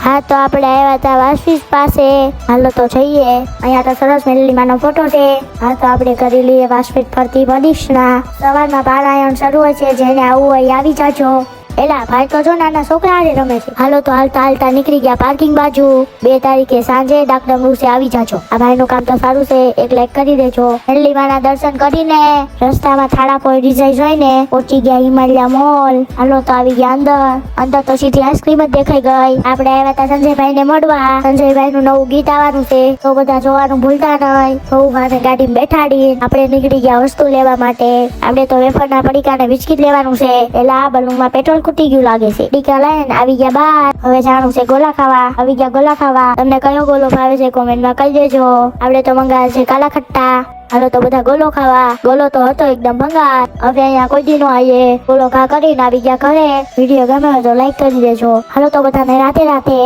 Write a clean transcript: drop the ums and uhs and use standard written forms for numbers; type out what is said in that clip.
હા તો આપણે આવ્યા હતા વાસવીસ પાસે. હાલો તો જઈએ. અહીંયા તો સરસ મેલીમાનો ફોટો છે. હા તો આપણે કરી લઈએ વાસવીસ ફરતી પ્રદક્ષિણા. સવારમાં પારાયણ શરૂ હોય છે, જેને આવવું હોય આવી જાજો. એલા ભાઈ તો જો નાના છોકરા હારે રમે છે. હાલો તો હાલતા હાલતા નીકળી ગયા પાર્કિંગ બાજુ. 2 તારીખે સાંજે ડાકડમ રૂસે આવી જાજો. આ ભાઈનું કામ તો સારું છે, એક લાઈક કરી દેજો. મેલીમાના દર્શન કરીને રસ્તામાં થાળાપોળ ડિઝાઇન જોઈને પહોંચી ગયા હિમાલયા મોલ. હાલો તો આવી ગયા અંદર તો સીધી આઈસ્ક્રીમ જ દેખાઈ ગઈ. આપણે આવ્યા હતા સંજયભાઈ ને મળવા. સંજયભાઈ નું નવું ગીત આવવાનું છે, તો બધા જોવાનું ભૂલતા નહીં. બહુ ભાને ગાડીમાં બેઠાડી આપણે નીકળી ગયા વસ્તુ લેવા માટે. આપણે તો વેફરના પડીકા ને બિસ્કિટ લેવાનું છે. એલા આ બલૂનમાં પેટ્રોલ ખૂટી ગયું લાગે છે. પડીકા લઈને આવી ગયા બહાર. હવે જાણું છે ગોલા ખાવા. આવી ગયા ગોલા ખાવા. તમને કયો ગોલો ભાવે છે કોમેન્ટમાં કહી દેજો. આપણે તો મંગાવે છે કાલા ખટ્ટા. હાલો તો બધા ગોલો ખાવા. ગોલો તો હતો એકદમ ભંગાર. હવે અહીંયા કોઈ દી નો આવીએ. ગોલો ખા કરીને આવી ગયા ઘરે. વિડીયો ગમે તો લાઈક કરી દેજો. હાલો તો બધાને રાતે રાતે